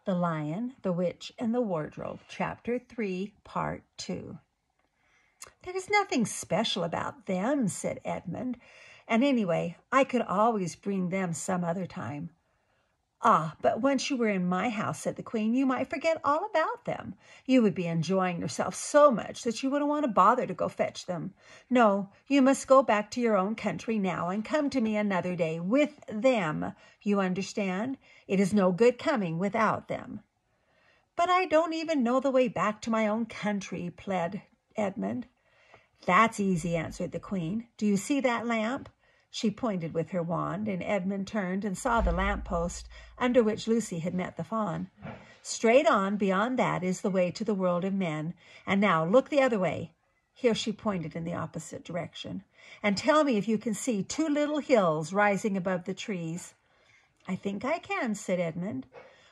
The Lion, the Witch, and the Wardrobe, Chapter 3, Part 2. "There's nothing special about them," said Edmund. "And anyway, I could always bring them some other time." "Ah, but once you were in my house," said the Queen, "you might forget all about them. You would be enjoying yourself so much that you wouldn't want to bother to go fetch them. No, you must go back to your own country now and come to me another day with them. You understand? It is no good coming without them." "But I don't even know the way back to my own country," pled Edmund. "That's easy," answered the Queen. "Do you see that lamp?" She pointed with her wand, and Edmund turned and saw the lamp-post under which Lucy had met the fawn. "Straight on beyond that is the way to the world of men. And now look the other way." Here she pointed in the opposite direction. "And tell me if you can see two little hills rising above the trees." "I think I can," said Edmund.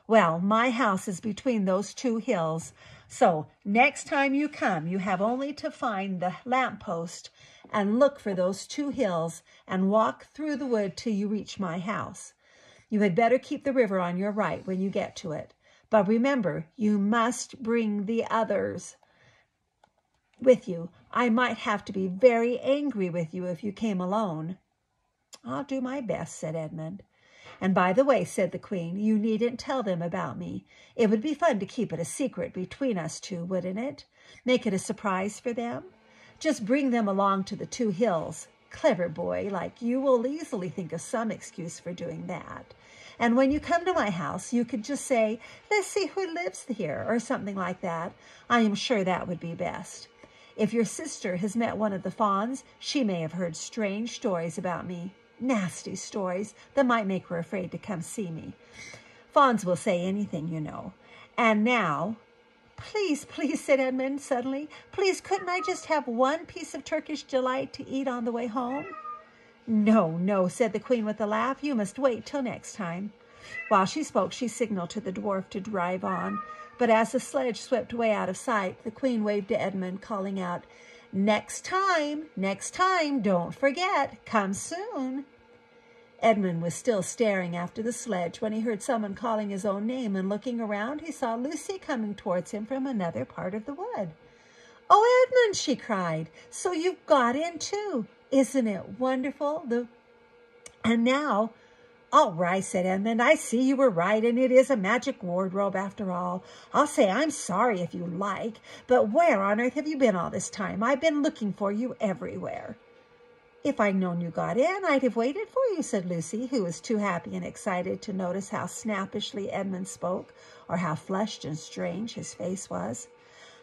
"Well, my house is between those two hills. So next time you come, you have only to find the lamppost and look for those two hills and walk through the wood till you reach my house. You had better keep the river on your right when you get to it. But remember, you must bring the others with you. I might have to be very angry with you if you came alone." "I'll do my best," said Edmund. "And by the way," said the Queen, "you needn't tell them about me. It would be fun to keep it a secret between us two, wouldn't it? Make it a surprise for them. Just bring them along to the two hills. Clever boy like you will easily think of some excuse for doing that. And when you come to my house, you could just say, 'Let's see who lives here,' or something like that. I am sure that would be best. If your sister has met one of the fawns, she may have heard strange stories about me. Nasty stories that might make her afraid to come see me. Fawns will say anything, you know. And now—" "Please, please," said Edmund suddenly, "please, couldn't I just have one piece of Turkish delight to eat on the way home?" "No, no," said the Queen with a laugh. "You must wait till next time." While she spoke, she signaled to the dwarf to drive on. But as the sledge swept away out of sight, the Queen waved to Edmund, calling out, next time, don't forget, come soon." Edmund was still staring after the sledge when he heard someone calling his own name, and looking around, he saw Lucy coming towards him from another part of the wood. "Oh, Edmund," she cried, "so you've got in too. Isn't it wonderful? And now—" "All right," said Edmund. "I see you were right, and it is a magic wardrobe after all. I'll say I'm sorry if you like, but where on earth have you been all this time? I've been looking for you everywhere." "If I'd known you got in, I'd have waited for you," said Lucy, who was too happy and excited to notice how snappishly Edmund spoke or how flushed and strange his face was.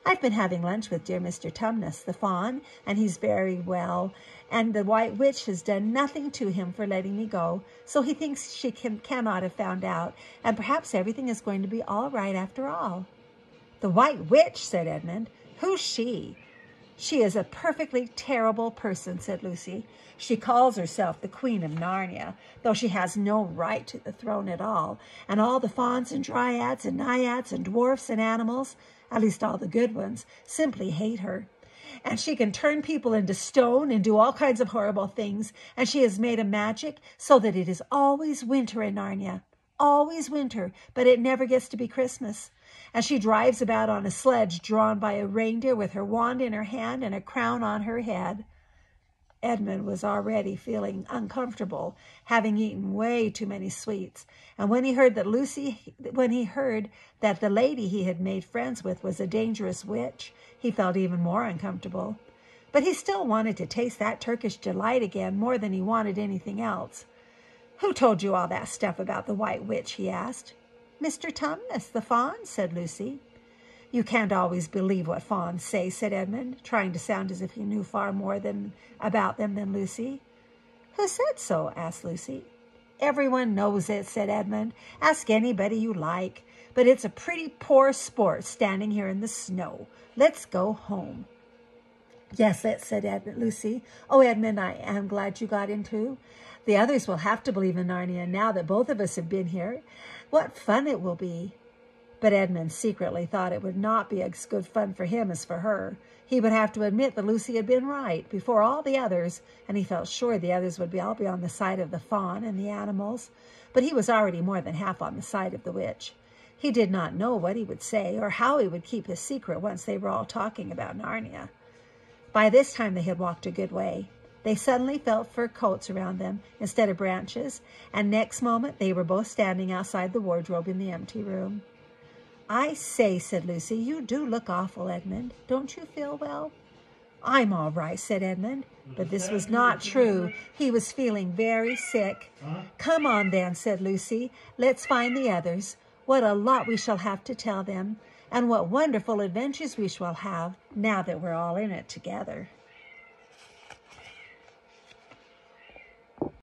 "I've been having lunch with dear Mr. Tumnus, the fawn, and he's very well, and the White Witch has done nothing to him for letting me go, so he thinks she cannot have found out, and perhaps everything is going to be all right after all." "The White Witch," said Edmund. "Who's she?" "She is a perfectly terrible person," said Lucy. "She calls herself the Queen of Narnia, though she has no right to the throne at all, and all the fawns and dryads and naiads and dwarfs and animals, at least all the good ones, simply hate her. And she can turn people into stone and do all kinds of horrible things, and she has made a magic so that it is always winter in Narnia. Always winter, but it never gets to be Christmas. And she drives about on a sledge drawn by a reindeer with her wand in her hand and a crown on her head." Edmund was already feeling uncomfortable, having eaten way too many sweets, and when he heard that the lady he had made friends with was a dangerous witch, he felt even more uncomfortable. But he still wanted to taste that Turkish delight again more than he wanted anything else. "Who told you all that stuff about the White Witch?" he asked. "Mr. Tumnus, the fawn," said Lucy. "You can't always believe what fawns say," said Edmund, trying to sound as if he knew far more about them than Lucy. "Who said so?" asked Lucy. "Everyone knows it," said Edmund. "Ask anybody you like. But it's a pretty poor sport standing here in the snow. Let's go home." "Yes, let's," said Lucy. "Oh, Edmund, I am glad you got in too. The others will have to believe in Narnia now that both of us have been here. What fun it will be." But Edmund secretly thought it would not be as good fun for him as for her. He would have to admit that Lucy had been right before all the others, and he felt sure the others would all be on the side of the fawn and the animals. But he was already more than half on the side of the witch. He did not know what he would say or how he would keep his secret once they were all talking about Narnia. By this time they had walked a good way. They suddenly felt fur coats around them instead of branches, and next moment they were both standing outside the wardrobe in the empty room. "I say," said Lucy, "you do look awful, Edmund. Don't you feel well?" "I'm all right," said Edmund. But this was not true. He was feeling very sick. "Come on then," said Lucy. "Let's find the others. What a lot we shall have to tell them, and what wonderful adventures we shall have now that we're all in it together."